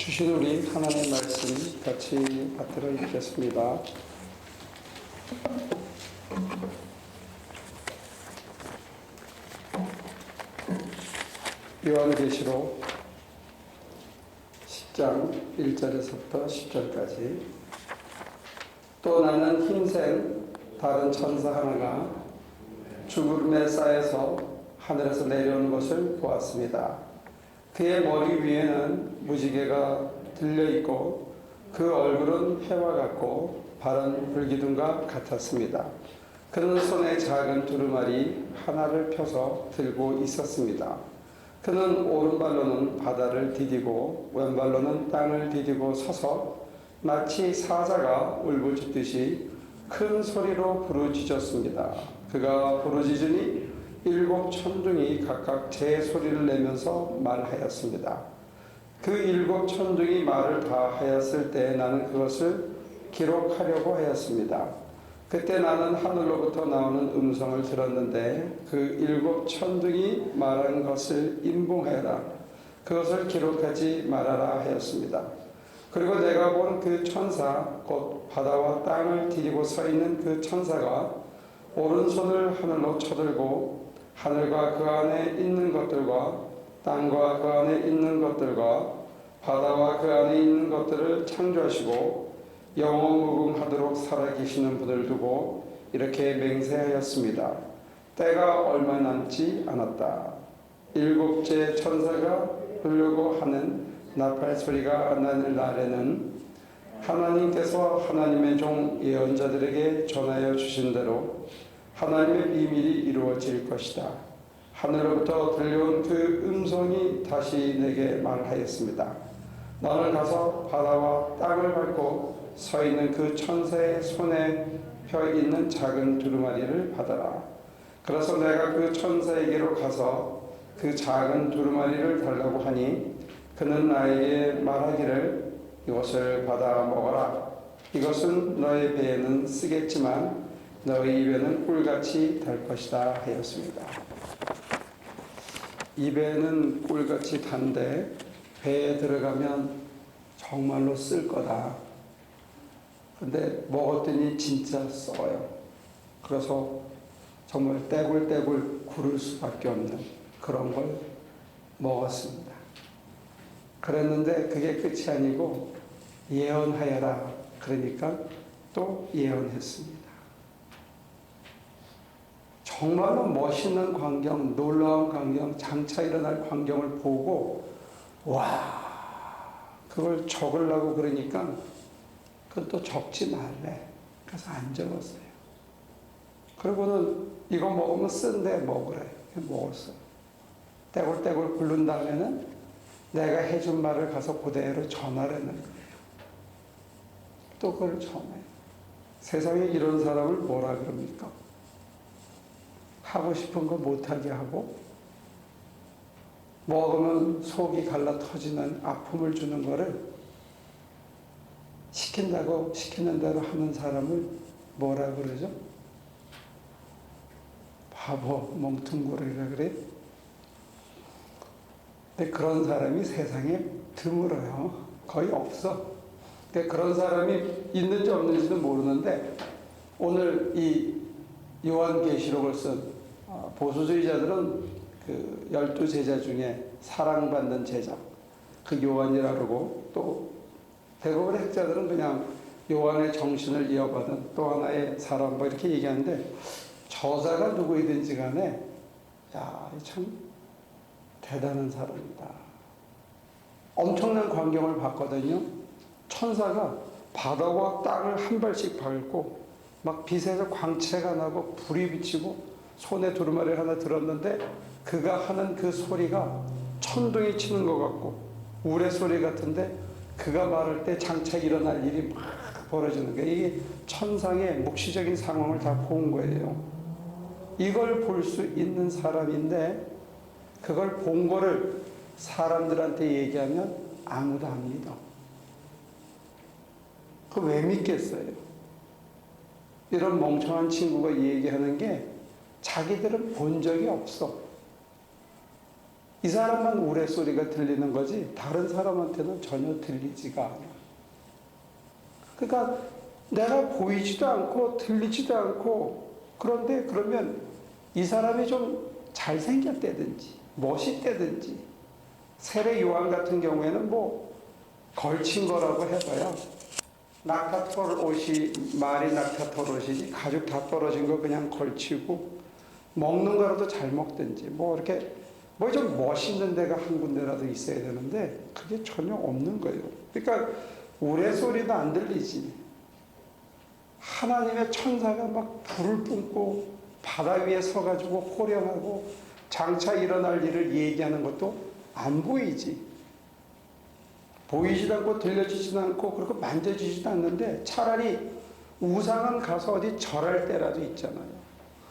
주신 우리 하나님의 말씀 같이 받들어 읽겠습니다. 요한계시록 10장 1절에서부터 10절까지. 또 나는 흰색 다른 천사 하나가 주구름에 쌓여서 하늘에서 내려오는 것을 보았습니다. 그의 머리 위에는 무지개가 들려있고 그 얼굴은 해와 같고 발은 불기둥과 같았습니다. 그는 손에 작은 두루마리 하나를 펴서 들고 있었습니다. 그는 오른발로는 바다를 디디고 왼발로는 땅을 디디고 서서 마치 사자가 울부짖듯이 큰 소리로 부르짖었습니다. 그가 부르짖으니 7 천둥이 각각 제 소리를 내면서 말하였습니다. 그 7 천둥이 말을 다 하였을 때 나는 그것을 기록하려고 하였습니다. 그때 나는 하늘로부터 나오는 음성을 들었는데 그 7 천둥이 말한 것을 임봉하여라. 그것을 기록하지 말아라 하였습니다. 그리고 내가 본 그 천사 곧 바다와 땅을 디디고 서 있는 그 천사가 오른손을 하늘로 쳐들고 하늘과 그 안에 있는 것들과 땅과 그 안에 있는 것들과 바다와 그 안에 있는 것들을 창조하시고 영원무궁하도록 살아계시는 분을 두고 이렇게 맹세하였습니다. 때가 얼마 남지 않았다. 7째 천사가 불려고 하는 나팔 소리가 나는 날에는 하나님께서 하나님의 종 예언자들에게 전하여 주신 대로 하나님의 비밀이 이루어질 것이다. 하늘로부터 들려온 그 음성이 다시 내게 말하였습니다. 너는 가서 바다와 땅을 밟고 서 있는 그 천사의 손에 펴 있는 작은 두루마리를 받아라. 그래서 내가 그 천사에게로 가서 그 작은 두루마리를 달라고 하니 그는 나에게 말하기를 이것을 받아 먹어라. 이것은 너의 배에는 쓰겠지만 너희 입에는 꿀같이 달 것이다 하였습니다. 입에는 꿀같이 단데 배에 들어가면 정말로 쓸 거다. 근데 먹었더니 진짜 써요. 그래서 정말 떼굴떼굴 구를 수밖에 없는 그런 걸 먹었습니다. 그랬는데 그게 끝이 아니고 예언하여라. 그러니까 또 예언했습니다. 정말로 멋있는 광경, 놀라운 광경, 장차 일어날 광경을 보고 와, 그걸 적으려고 그러니까 그건 또 적지 말래. 그래서 안 적었어요. 그리고는 이거 먹으면 쓴데 먹으래. 먹었어요. 떼굴떼굴 굴른 다음에는 내가 해준 말을 가서 그대로 전하라는 거예요. 또 그걸 전해요. 세상에 이런 사람을 뭐라 그럽니까? 하고 싶은 거 못하게 하고 먹으면 속이 갈라 터지는 아픔을 주는 거를 시킨다고 시키는 대로 하는 사람을 뭐라 그러죠? 바보, 멍퉁구리라 그래. 근데 그런 사람이 세상에 드물어요. 거의 없어. 근데 그런 사람이 있는지 없는지도 모르는데 오늘 이 요한계시록을 쓴 보수주의자들은 그 12제자 중에 사랑받는 제자, 그 요한이라고 그러고 또 대부분의 학자들은 그냥 요한의 정신을 이어받은 또 하나의 사람 뭐 이렇게 얘기하는데 저자가 누구이든지 간에 야, 참 대단한 사람이다. 엄청난 광경을 봤거든요. 천사가 바다와 땅을 한 발씩 밟고 막 빛에서 광채가 나고 불이 비치고 손에 두루마리 하나 들었는데 그가 하는 그 소리가 천둥이 치는 것 같고 우레 소리 같은데 그가 말할 때 장차 일어날 일이 막 벌어지는 거예요. 이게 천상의 묵시적인 상황을 다 본 거예요. 이걸 볼 수 있는 사람인데 그걸 본 거를 사람들한테 얘기하면 아무도 안 믿어. 그거 왜 믿겠어요? 이런 멍청한 친구가 얘기하는 게 자기들은 본 적이 없어. 이 사람만 우레소리가 들리는 거지 다른 사람한테는 전혀 들리지가 않아. 그러니까 내가 보이지도 않고 들리지도 않고 그런데 그러면 이 사람이 좀 잘생겼다든지 멋있다든지 세례 요한 같은 경우에는 뭐 걸친 거라고 해봐야 낙타털 옷이 말이 낙타털 옷이지 가죽 다 떨어진 거 그냥 걸치고 먹는 거라도 잘 먹든지 뭐 이렇게 뭐 좀 멋있는 데가 한 군데라도 있어야 되는데 그게 전혀 없는 거예요. 그러니까 우레소리도 안 들리지. 하나님의 천사가 막 불을 뿜고 바다 위에 서가지고 호령하고 장차 일어날 일을 얘기하는 것도 안 보이지. 보이지도 않고 들려지지도 않고 그렇게 만져지지도 않는데 차라리 우상은 가서 어디 절할 때라도 있잖아요.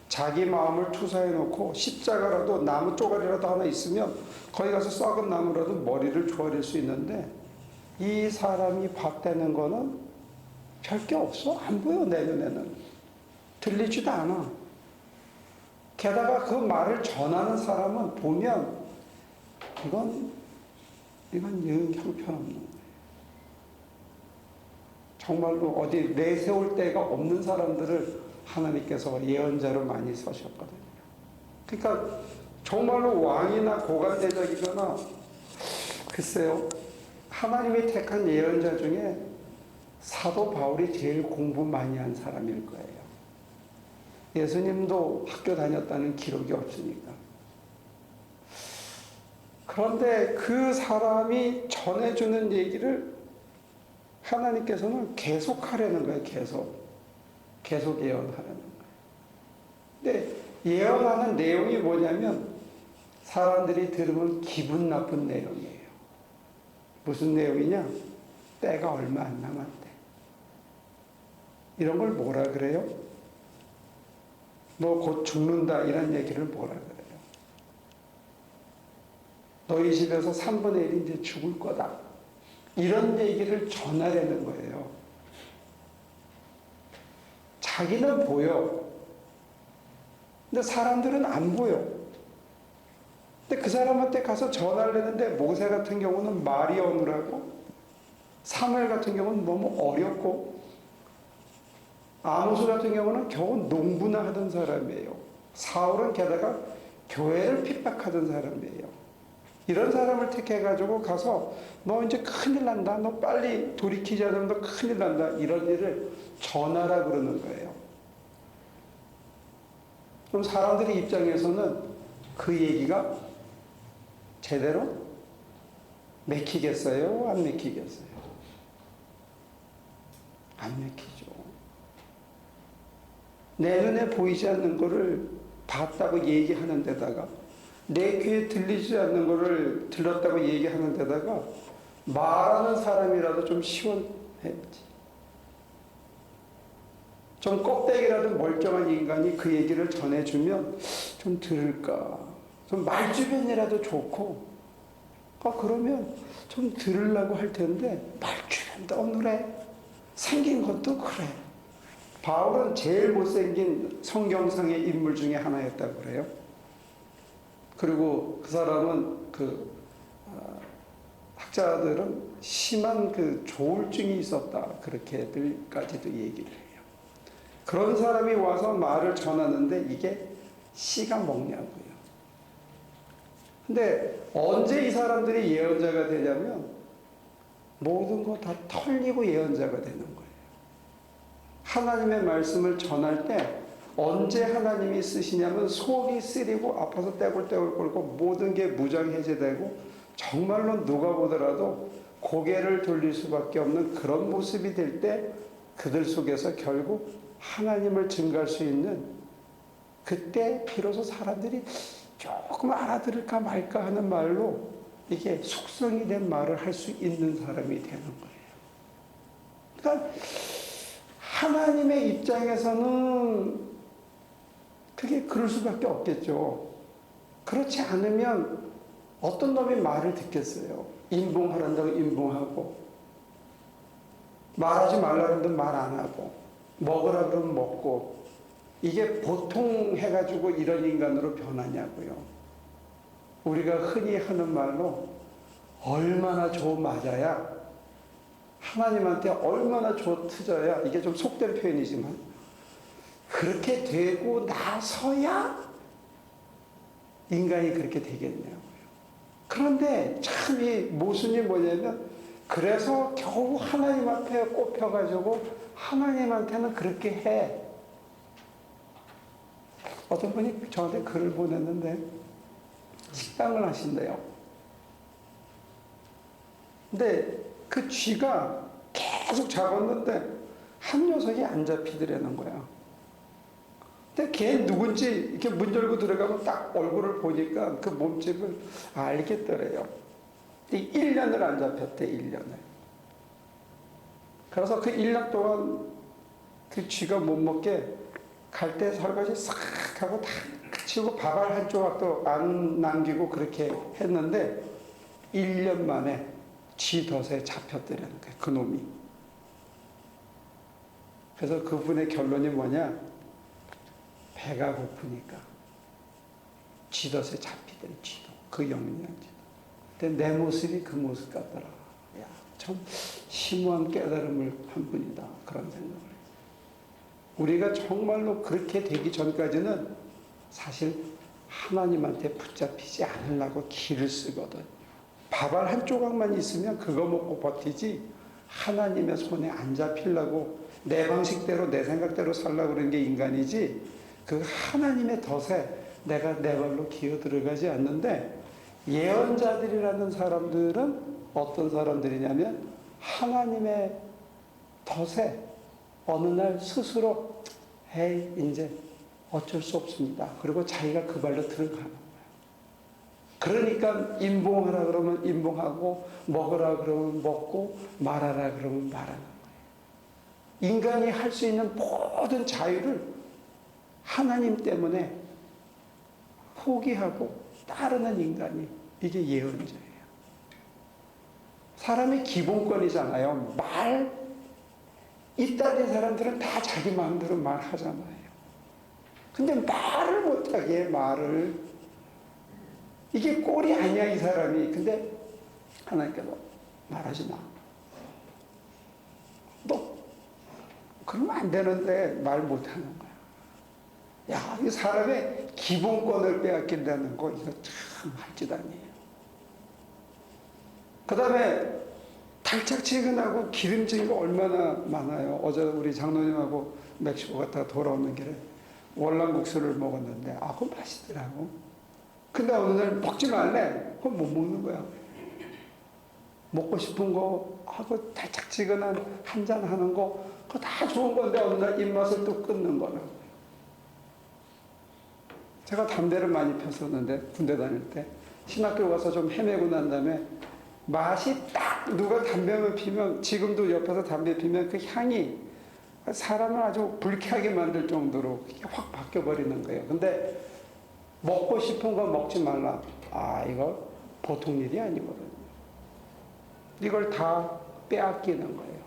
자기 마음을 투사해 놓고 십자가라도 나무 쪼가리라도 하나 있으면 거기 가서 썩은 나무라도 머리를 조아릴 수 있는데 이 사람이 봤다는 거는 별게 없어. 안 보여. 내 눈에는 들리지도 않아. 게다가 그 말을 전하는 사람은 보면 이건 영 형편없는 거예요. 정말로 어디 내세울 데가 없는 사람들을 하나님께서 예언자로 많이 써셨거든요. 그러니까 정말로 왕이나 고관대적이거나 글쎄요, 하나님이 택한 예언자 중에 사도 바울이 제일 공부 많이 한 사람일 거예요. 예수님도 학교 다녔다는 기록이 없으니까. 그런데 그 사람이 전해주는 얘기를 하나님께서는 계속 하려는 거예요. 계속 예언하려는 거예요. 근데 예언하는 내용이 뭐냐면 사람들이 들으면 기분 나쁜 내용이에요. 무슨 내용이냐? 때가 얼마 안 남았대. 이런 걸 뭐라 그래요? 너 곧 죽는다 이런 얘기를 뭐라 그래요? 너희 집에서 3분의 1이 이제 죽을 거다. 이런 얘기를 전하려는 거예요. 자기는 보여. 근데 사람들은 안 보여. 근데 그 사람한테 가서 전하려는데 모세 같은 경우는 말이 어눌하고 사무엘 같은 경우는 너무 어렵고 아모스 같은 경우는 겨우 농부나 하던 사람이에요. 사울은 게다가 교회를 핍박하던 사람이에요. 이런 사람을 택해가지고 가서 너 이제 큰일 난다. 너 빨리 돌이키지 않으면 너 큰일 난다. 이런 일을 전하라 그러는 거예요. 그럼 사람들의 입장에서는 그 얘기가 제대로 맥히겠어요? 안 맥히겠어요? 안 맥히죠. 내 눈에 보이지 않는 거를 봤다고 얘기하는 데다가 내 귀에 들리지 않는 거를 들었다고 얘기하는 데다가 말하는 사람이라도 좀 시원해야지. 좀 껍데기라도 멀쩡한 인간이 그 얘기를 전해주면 좀 들을까. 좀 말주변이라도 좋고 그러면 좀 들으려고 할 텐데 말주변도 어느래 생긴 것도 그래. 바울은 제일 못생긴 성경상의 인물 중에 하나였다고 그래요. 그리고 그 사람은 학자들은 심한 조울증이 있었다. 그렇게들까지도 얘기를 해요. 그런 사람이 와서 말을 전하는데 이게 씨가 먹냐고요. 근데 언제 이 사람들이 예언자가 되냐면 모든 거 다 털리고 예언자가 되는 거예요. 하나님의 말씀을 전할 때 언제 하나님이 쓰시냐면 속이 쓰리고 아파서 떼굴떼굴 끓고 모든 게 무장해제되고 정말로 누가 보더라도 고개를 돌릴 수밖에 없는 그런 모습이 될 때 그들 속에서 결국 하나님을 증거할 수 있는 그때 비로소 사람들이 조금 알아들을까 말까 하는 말로 이게 숙성이 된 말을 할 수 있는 사람이 되는 거예요. 그러니까 하나님의 입장에서는 그게 그럴 수밖에 없겠죠. 그렇지 않으면 어떤 놈이 말을 듣겠어요. 인봉하란다고 인봉하고 말하지 말라는데 말 안 하고 먹으라 그러면 먹고 이게 보통 해가지고 이런 인간으로 변하냐고요. 우리가 흔히 하는 말로 얼마나 조 맞아야, 하나님한테 얼마나 조 트져야, 이게 좀 속된 표현이지만 그렇게 되고 나서야 인간이 그렇게 되겠냐고요. 그런데 참 이 모순이 뭐냐면, 그래서 겨우 하나님 앞에 꼽혀가지고 하나님한테는 그렇게 해. 어떤 분이 저한테 글을 보냈는데 식당을 하신대요. 근데 그 쥐가 계속 잡았는데 한 녀석이 안 잡히더라는 거야. 근데 걔 누군지 이렇게 문 열고 들어가면 딱 얼굴을 보니까 그 몸집을 알겠더래요. 1년을 안 잡혔대, 1년을. 그래서 그 1년 동안 그 쥐가 못 먹게 갈대 설거지 싹 하고 다 치우고 밥알 한 조각도 안 남기고 그렇게 했는데 1년 만에 쥐덫에 잡혔더라는 거예요, 그 놈이. 그래서 그분의 결론이 뭐냐? 배가 고프니까 쥐덫에 잡히더니 쥐덫, 그 영리한 쥐덫. 근데 내 모습이 그 모습 같더라. 야, 참 심오한 깨달음을 한 분이다, 그런 생각을 해요. 우리가 정말로 그렇게 되기 전까지는 사실 하나님한테 붙잡히지 않으려고 기를 쓰거든. 밥알 한 조각만 있으면 그거 먹고 버티지, 하나님의 손에 안 잡히려고 내 방식대로 내 생각대로 살려고 그러는 게 인간이지, 그 하나님의 덫에 내가 내 발로 기어 들어가지 않는데, 예언자들이라는 사람들은 어떤 사람들이냐면 하나님의 덫에 어느 날 스스로 에이 이제 어쩔 수 없습니다. 그리고 자기가 그 발로 들어가는 거예요. 그러니까 인봉하라 그러면 인봉하고, 먹으라 그러면 먹고, 말하라 그러면 말하는 거예요. 인간이 할 수 있는 모든 자유를 하나님 때문에 포기하고 따르는 인간이, 이게 예언자예요. 사람의 기본권이잖아요. 이따위 사람들은 다 자기 마음대로 말하잖아요. 근데 말을 못하게 해, 말을. 이게 꼴이 아니야, 이 사람이. 근데 하나님께서 말하지 마. 너 그러면 안 되는데 말 못하는 거야. 야, 이 사람의 기본권을 빼앗긴다는 거, 이거 참 할 짓 아니에요. 그 다음에 달짝지근하고 기름진 거 얼마나 많아요. 어제 우리 장로님하고 멕시코 갔다가 돌아오는 길에 월남국수를 먹었는데, 그거 맛있더라고. 근데 어느 날 먹지 말래. 그건 못 먹는 거야. 먹고 싶은 거 하고 달짝지근한 한잔 하는 거, 그거 다 좋은 건데 어느 날 입맛을 또 끊는 거라고. 제가 담배를 많이 폈었는데, 군대 다닐 때 신학교 가서 좀 헤매고 난 다음에 맛이 딱, 누가 담배를 피면, 지금도 옆에서 담배 피면 그 향이 사람을 아주 불쾌하게 만들 정도로 확 바뀌어버리는 거예요. 근데 먹고 싶은 거 먹지 말라. 이거 보통 일이 아니거든요. 이걸 다 빼앗기는 거예요.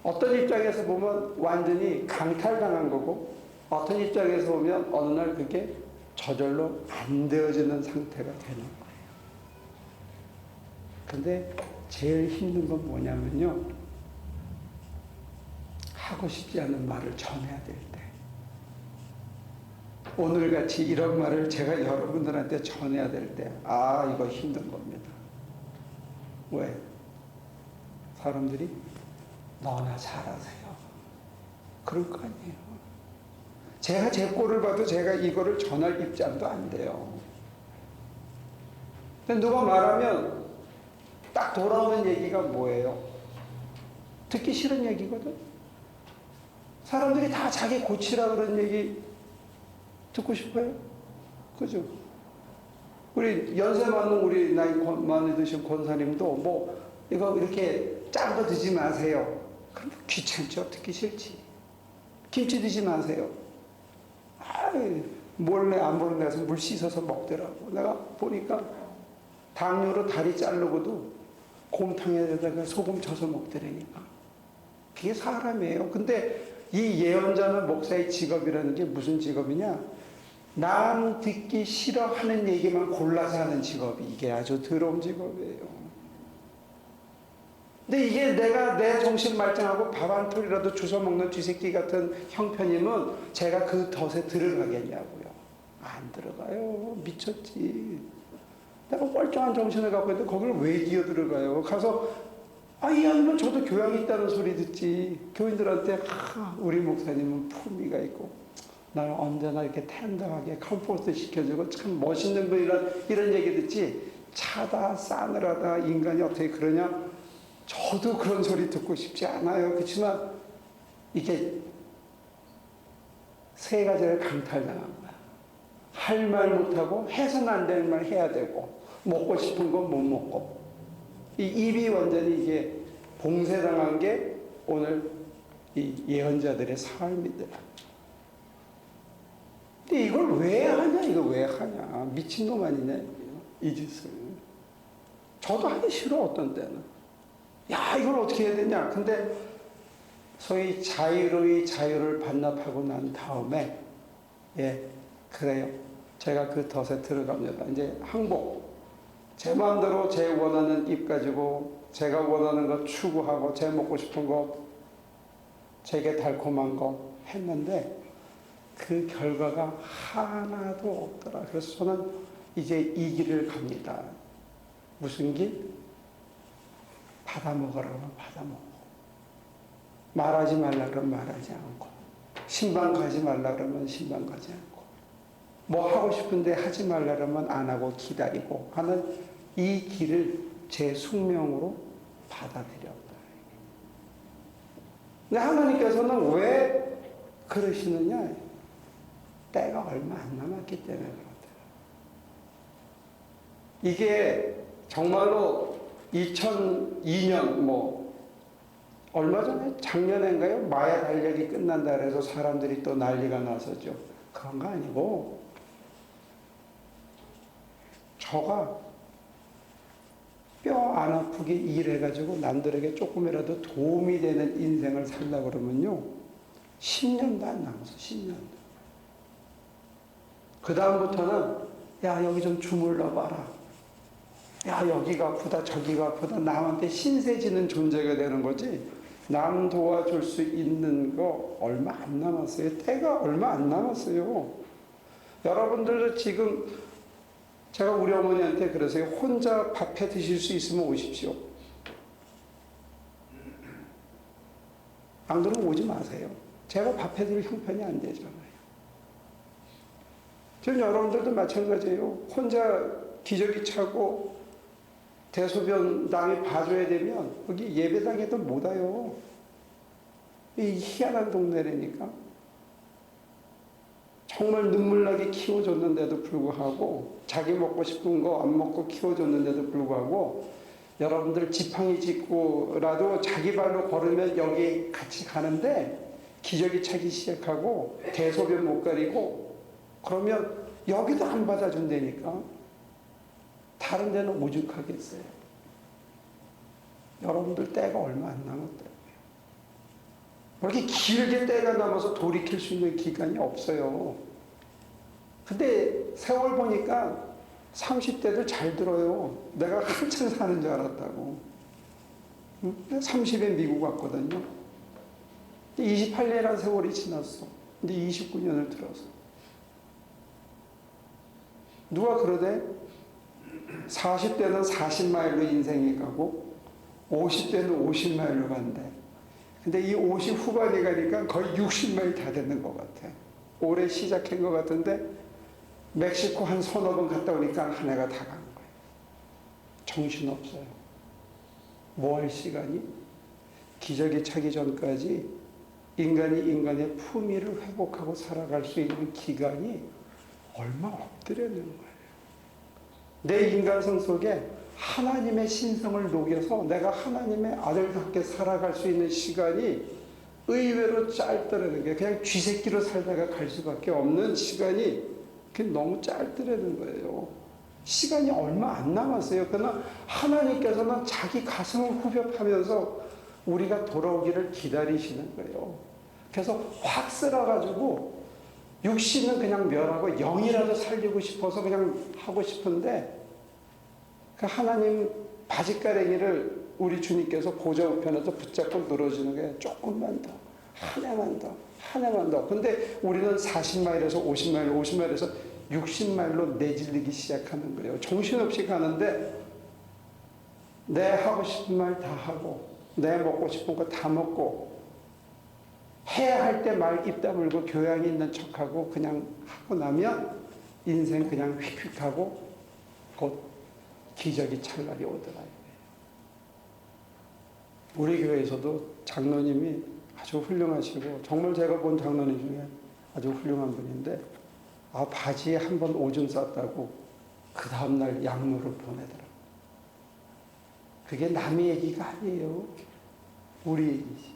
어떤 입장에서 보면 완전히 강탈당한 거고, 어떤 입장에서 보면 어느 날 그게 저절로 안 되어지는 상태가 되는 거예요. 근데 제일 힘든 건 뭐냐면요, 하고 싶지 않은 말을 전해야 될 때, 오늘같이 이런 말을 제가 여러분들한테 전해야 될 때, 이거 힘든 겁니다. 왜? 사람들이 너나 잘하세요, 그럴 거 아니에요. 제가 제 꼴을 봐도 제가 이거를 전할 입장도 안 돼요. 근데 누가 말하면 딱 돌아오는 얘기가 뭐예요? 듣기 싫은 얘기거든. 사람들이 다 자기 고치라 그런 얘기 듣고 싶어요? 그죠? 우리 연세 많은, 우리 나이 많이 드신 권사님도 이거 이렇게 짠 거 드지 마세요. 그럼 귀찮죠? 듣기 싫지. 김치 드지 마세요. 몰래 안 보는 데서 물 씻어서 먹더라고. 내가 보니까 당뇨로 다리 자르고도 곰탕에다가 소금 쳐서 먹더라니까. 그게 사람이에요. 근데 이 예언자는 목사의 직업이라는 게 무슨 직업이냐? 남 듣기 싫어하는 얘기만 골라서 하는 직업이 이게 아주 더러운 직업이에요. 근데 이게 내가 내 정신 말짱하고 밥 한 톨이라도 주워 먹는 쥐새끼 같은 형편이면 제가 그 덫에 들어가겠냐고요. 안 들어가요. 미쳤지. 내가 멀쩡한 정신을 갖고 있는데 거기를 왜 기어 들어가요? 가서 이 아니면 저도 교양이 있다는 소리 듣지. 교인들한테 우리 목사님은 품위가 있고 나를 언제나 이렇게 텐더하게 컴포트 시켜주고 참 멋있는 분이란 이런 얘기 듣지. 차다 싸늘하다 인간이 어떻게 그러냐. 저도 그런 소리 듣고 싶지 않아요. 그렇지만 이게 세 가지를 강탈당한 거야. 할 말 못하고 해서는 안 되는 말 해야 되고 먹고 싶은 건 못 먹고 이 입이 완전히 이게 봉쇄당한 게 오늘 이 예언자들의 삶이더라. 근데 이걸 왜 하냐? 이걸 왜 하냐? 미친놈 아니냐? 이 짓을. 저도 하기 싫어 어떤 때는. 야, 이걸 어떻게 해야 되냐? 근데 소위 자유로이 자유를 반납하고 난 다음에 그래요. 제가 그 덫에 들어갑니다. 이제 항복. 제 마음대로 제 원하는 입 가지고 제가 원하는 거 추구하고 제 먹고 싶은 거 제게 달콤한 거 했는데 그 결과가 하나도 없더라. 그래서 저는 이제 이 길을 갑니다. 무슨 길? 받아먹으라면 받아먹고 말하지 말라 그러면 말하지 않고 신방 가지 말라 그러면 신방 가지 않고 뭐 하고 싶은데 하지 말라 그러면 안 하고 기다리고 하는 이 길을 제 숙명으로 받아들였다. 근데 하나님께서는 왜 그러시느냐? 때가 얼마 안 남았기 때문에 그렇다. 이게 정말로 2002년 얼마 전에 작년인가요? 마야 달력이 끝난다 그래서 사람들이 또 난리가 나서죠. 그런 거 아니고 저가 뼈 안 아프게 일해가지고 남들에게 조금이라도 도움이 되는 인생을 살려고 그러면요 10년도 안 남았어. 10년도. 그 다음부터는 야 여기 좀 주물러 봐라. 야 여기가 아프다 저기가 아프다 남한테 신세지는 존재가 되는 거지. 남 도와줄 수 있는 거 얼마 안 남았어요. 때가 얼마 안 남았어요. 여러분들도 지금 제가 우리 어머니한테 그러세요. 혼자 밥해 드실 수 있으면 오십시오. 안 그러면 오지 마세요. 제가 밥해 드릴 형편이 안 되잖아요. 지금 여러분들도 마찬가지예요. 혼자 기저귀 차고 대소변 남이 봐줘야 되면 거기 예배당에도 못 와요. 이 희한한 동네라니까. 정말 눈물나게 키워줬는데도 불구하고 자기 먹고 싶은 거 안 먹고 키워줬는데도 불구하고 여러분들 지팡이 짚고라도 자기 발로 걸으면 여기 같이 가는데 기저귀 차기 시작하고 대소변 못 가리고 그러면 여기도 안 받아준다니까. 다른 데는 오죽하겠어요. 여러분들 때가 얼마 안 남았다고요. 그렇게 길게 때가 남아서 돌이킬 수 있는 기간이 없어요. 근데 세월 보니까 30대들 잘 들어요. 내가 한참 사는 줄 알았다고. 30에 미국 왔거든요. 28년이라는 세월이 지났어. 근데 29년을 들어서. 누가 그러대? 40대는 40마일로 인생이 가고 50대는 50마일로 간대. 근데 이 50 후반에 가니까 거의 60마일 다 되는 것 같아. 올해 시작한 것 같은데 멕시코 한 서너 번 갔다 오니까 한 해가 다 간 거예요. 정신없어요. 뭐 할 시간이? 기저귀 차기 전까지 인간이 인간의 품위를 회복하고 살아갈 수 있는 기간이 얼마 없더라는 거예요. 내 인간성 속에 하나님의 신성을 녹여서 내가 하나님의 아들답게 살아갈 수 있는 시간이 의외로 짧더라는 게 그냥 쥐새끼로 살다가 갈 수밖에 없는 시간이 그게 너무 짧더라는 거예요. 시간이 얼마 안 남았어요. 그러나 하나님께서는 자기 가슴을 후벼파면서 우리가 돌아오기를 기다리시는 거예요. 그래서 확 쓸어가지고 육신은 그냥 멸하고 영이라도 살리고 싶어서 그냥 하고 싶은데 그 하나님 바짓가랭이를 우리 주님께서 보좌 우편에서 붙잡고 늘어지는 게 조금만 더, 한 해만 더, 한 해만 더. 근데 우리는 40마일에서 50마일, 50마일에서 60마일로 내질리기 시작하는 거예요. 정신없이 가는데 내 하고 싶은 말 다 하고 내 먹고 싶은 거 다 먹고 해야 할 때 말 입 다물고 교양이 있는 척하고 그냥 하고 나면 인생 그냥 휙휙하고 곧 기적이 찰나게 오더라. 우리 교회에서도 장로님이 아주 훌륭하시고 정말 제가 본 장로님 중에 아주 훌륭한 분인데 바지에 한 번 오줌 쌌다고 그 다음날 양로를 보내더라. 그게 남의 얘기가 아니에요. 우리 얘기지.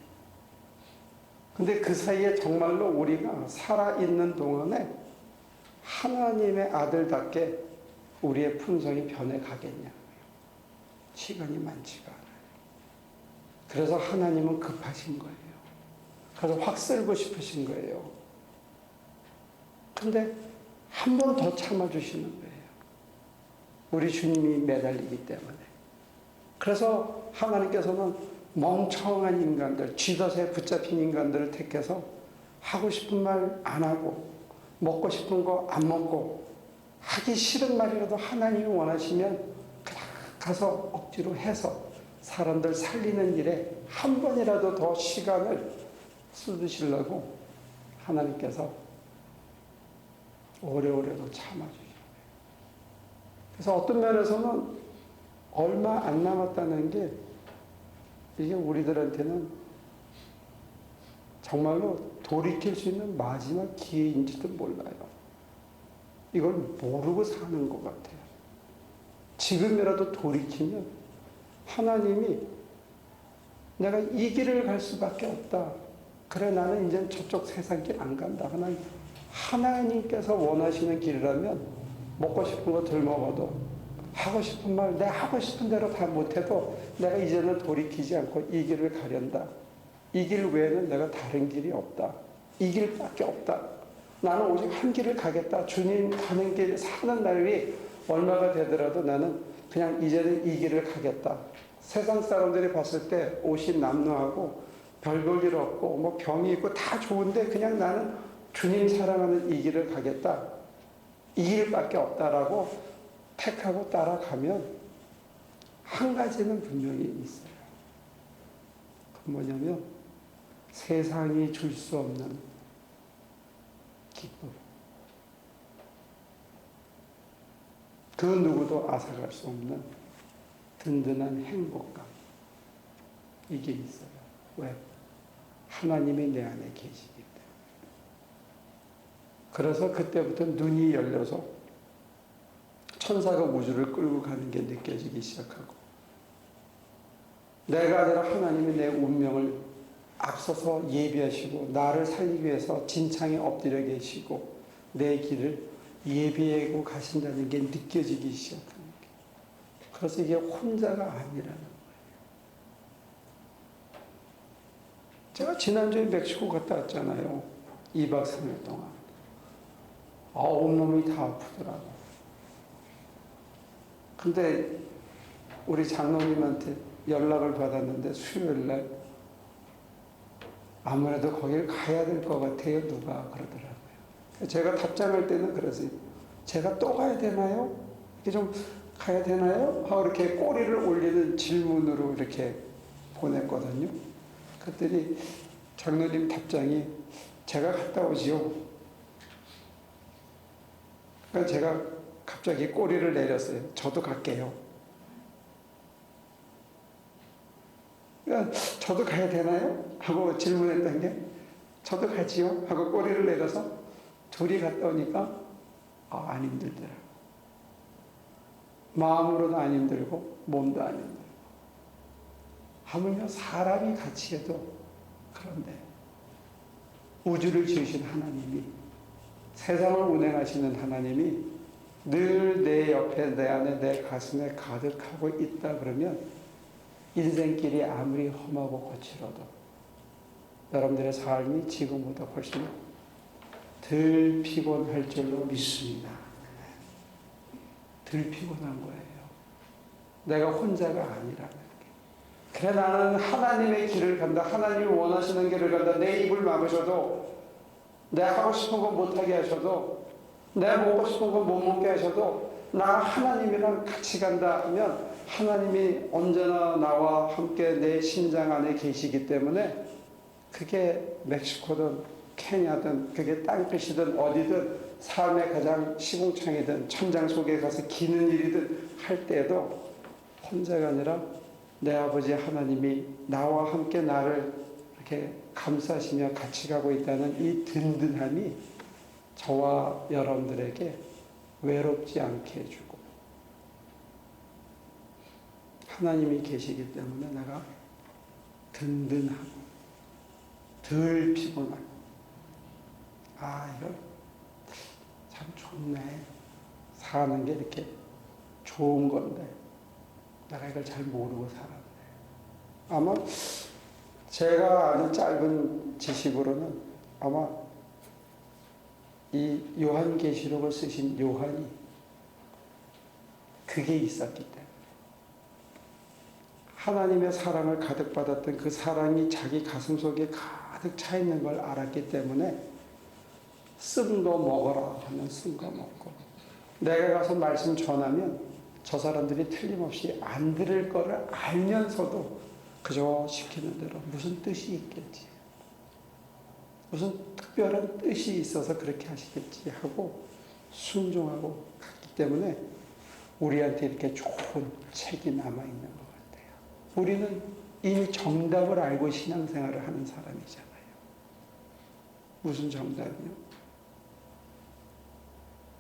근데 그 사이에 정말로 우리가 살아있는 동안에 하나님의 아들답게 우리의 품성이 변해가겠냐. 시간이 많지가 않아요. 그래서 하나님은 급하신 거예요. 그래서 확 쓸고 싶으신 거예요. 근데 한 번 더 참아주시는 거예요. 우리 주님이 매달리기 때문에. 그래서 하나님께서는 멍청한 인간들, 쥐덫에 붙잡힌 인간들을 택해서 하고 싶은 말 안 하고 먹고 싶은 거 안 먹고 하기 싫은 말이라도 하나님이 원하시면 그냥 가서 억지로 해서 사람들 살리는 일에 한 번이라도 더 시간을 쏟으시려고 하나님께서 오래오래도 참아주셔요. 그래서 어떤 면에서는 얼마 안 남았다는 게 이게 우리들한테는 정말로 돌이킬 수 있는 마지막 기회인지도 몰라요. 이걸 모르고 사는 것 같아요. 지금이라도 돌이키면 하나님이 내가 이 길을 갈 수밖에 없다. 그래 나는 이제 저쪽 세상 길 안 간다. 하나님께서 원하시는 길이라면 먹고 싶은 거 덜 먹어도 하고 싶은 말 내가 하고 싶은 대로 다 못해도 내가 이제는 돌이키지 않고 이 길을 가련다. 이 길 외에는 내가 다른 길이 없다. 이 길밖에 없다. 나는 오직 한 길을 가겠다. 주님 가는 길 사는 날이 얼마가 되더라도 나는 그냥 이제는 이 길을 가겠다. 세상 사람들이 봤을 때 옷이 남루하고 별 볼 일 없고 뭐 병이 있고 다 좋은데 그냥 나는 주님 사랑하는 이 길을 가겠다. 이 길밖에 없다라고 택하고 따라가면 한 가지는 분명히 있어요. 그 뭐냐면 세상이 줄 수 없는 기쁨. 그 누구도 앗아갈 수 없는 든든한 행복감. 이게 있어요. 왜? 하나님이 내 안에 계시기 때문에. 그래서 그때부터 눈이 열려서 천사가 우주를 끌고 가는 게 느껴지기 시작하고 내가 아니라 하나님이 내 운명을 앞서서 예비하시고 나를 살리기 위해서 진창에 엎드려 계시고 내 길을 예비하고 가신다는 게 느껴지기 시작하는 거예요. 그래서 이게 혼자가 아니라는 거예요. 제가 지난주에 멕시코 갔다 왔잖아요. 2박 3일 동안. 온몸이 다 아프더라고. 근데 우리 장로님한테 연락을 받았는데 수요일 날 아무래도 거길 가야 될 것 같아요. 누가 그러더라고요. 제가 답장할 때는 그러세요. 제가 또 가야 되나요? 이렇게 좀 가야 되나요? 하고 이렇게 꼬리를 올리는 질문으로 이렇게 보냈거든요. 그랬더니 장로님 답장이 제가 갔다 오지요. 그러니까 제가 갑자기 꼬리를 내렸어요. 저도 갈게요. 그러니까 저도 가야 되나요? 하고 질문했던 게 저도 가지요? 하고 꼬리를 내려서 둘이 갔다 오니까 안 힘들더라고요. 마음으로도 안 힘들고 몸도 안 힘들고 하물며 사람이 같이 해도 그런데 우주를 지으신 하나님이 세상을 운행하시는 하나님이 늘 내 옆에 내 안에 내 가슴에 가득하고 있다 그러면 인생길이 아무리 험하고 거칠어도 여러분들의 삶이 지금보다 훨씬 덜 피곤할 줄로 믿습니다. 덜 피곤한 거예요. 내가 혼자가 아니라는 게. 그래 나는 하나님의 길을 간다. 하나님이 원하시는 길을 간다. 내 입을 막으셔도, 내 하고 싶은 거 못하게 하셔도, 내 먹고 싶은 거 못 먹게 하셔도 나 하나님이랑 같이 간다 하면 하나님이 언제나 나와 함께 내 심장 안에 계시기 때문에, 그게 멕시코든 케냐든 그게 땅끝이든 어디든 삶의 가장 시궁창이든 천장 속에 가서 기는 일이든 할 때에도 혼자가 아니라 내 아버지 하나님이 나와 함께 나를 이렇게 감싸시며 같이 가고 있다는 이 든든함이 저와 여러분들에게 외롭지 않게 해주고, 하나님이 계시기 때문에 내가 든든하고 덜 피곤하고, 이거 참 좋네. 사는 게 이렇게 좋은 건데 내가 이걸 잘 모르고 살았네. 아마 제가 아는 짧은 지식으로는 아마 이 요한계시록을 쓰신 요한이 그게 있었기 때문에, 하나님의 사랑을 가득 받았던 그 사랑이 자기 가슴 속에 가득 차 있는 걸 알았기 때문에 쓴 거 먹어라 하면 쓴 거 먹고, 내가 가서 말씀 전하면 저 사람들이 틀림없이 안 들을 거를 알면서도 그저 시키는 대로 무슨 뜻이 있겠지, 무슨 특별한 뜻이 있어서 그렇게 하시겠지 하고 순종하고 갔기 때문에 우리한테 이렇게 좋은 책이 남아있는 것 같아요. 우리는 이미 정답을 알고 신앙생활을 하는 사람이잖아요. 무슨 정답이요?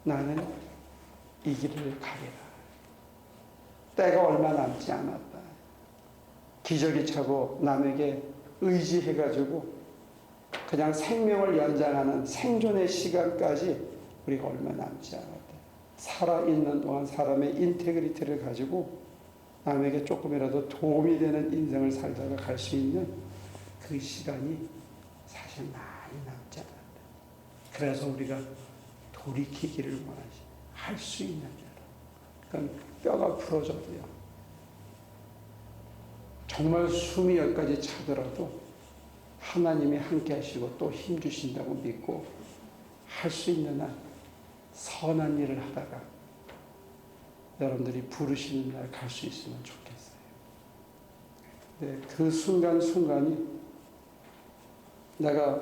나는 이 길을 가리라. 때가 얼마 남지 않았다. 기저귀 차고 남에게 의지해가지고 그냥 생명을 연장하는 생존의 시간까지 우리가 얼마 남지 않았다. 살아있는 동안 사람의 인테그리티를 가지고 남에게 조금이라도 도움이 되는 인생을 살다가 갈 수 있는 그 시간이 사실 많이 남지 않았다. 그래서 우리가 돌이키기를 원하지. 할 수 있는 대로. 그러니까 뼈가 부러져도요, 정말 숨이 여기까지 차더라도 하나님이 함께 하시고 또 힘 주신다고 믿고 할 수 있는 한 선한 일을 하다가 여러분들이 부르시는 날 갈 수 있으면 좋겠어요. 네, 그 순간순간이 내가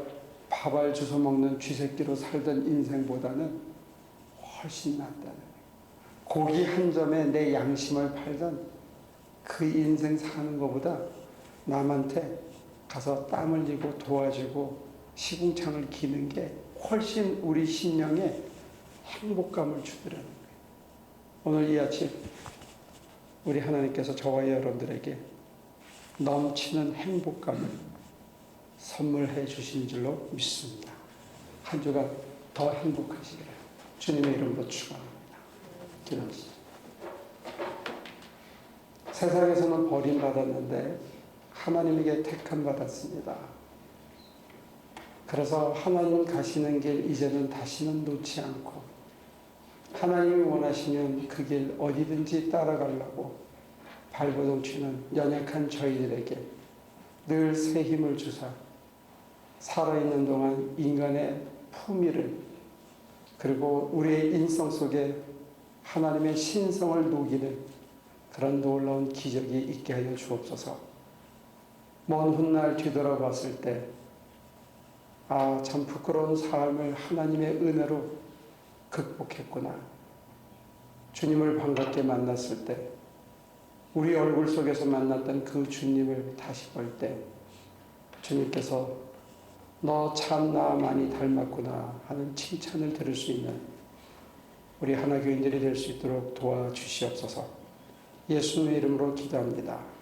밥알 주워 먹는 쥐새끼로 살던 인생보다는 훨씬 낫다는 거예요. 고기 한 점에 내 양심을 팔던 그 인생 사는 것보다 남한테 가서 땀 흘리고 도와주고 시궁창을 기는 게 훨씬 우리 심령에 행복감을 주더라는 거예요. 오늘 이 아침 우리 하나님께서 저와 여러분들에게 넘치는 행복감을 선물해 주신 줄로 믿습니다. 한 주간 더 행복하시기를 주님의 이름으로 축원합니다. 기도하시죠. 세상에서는 버림받았는데 하나님에게 택함받았습니다. 그래서 하나님 가시는 길 이제는 다시는 놓지 않고, 하나님이 원하시면 그 길 어디든지 따라가려고 발버둥 치는 연약한 저희들에게 늘 새 힘을 주사 살아있는 동안 인간의 품위를, 그리고 우리의 인성 속에 하나님의 신성을 녹이는 그런 놀라운 기적이 있게 하여 주옵소서. 먼 훗날 뒤돌아봤을 때 참 부끄러운 삶을 하나님의 은혜로 극복했구나. 주님을 반갑게 만났을 때, 우리 얼굴 속에서 만났던 그 주님을 다시 볼 때 주님께서 너 참 나 많이 닮았구나 하는 칭찬을 들을 수 있는 우리 하나교인들이 될 수 있도록 도와주시옵소서. 예수님의 이름으로 기도합니다.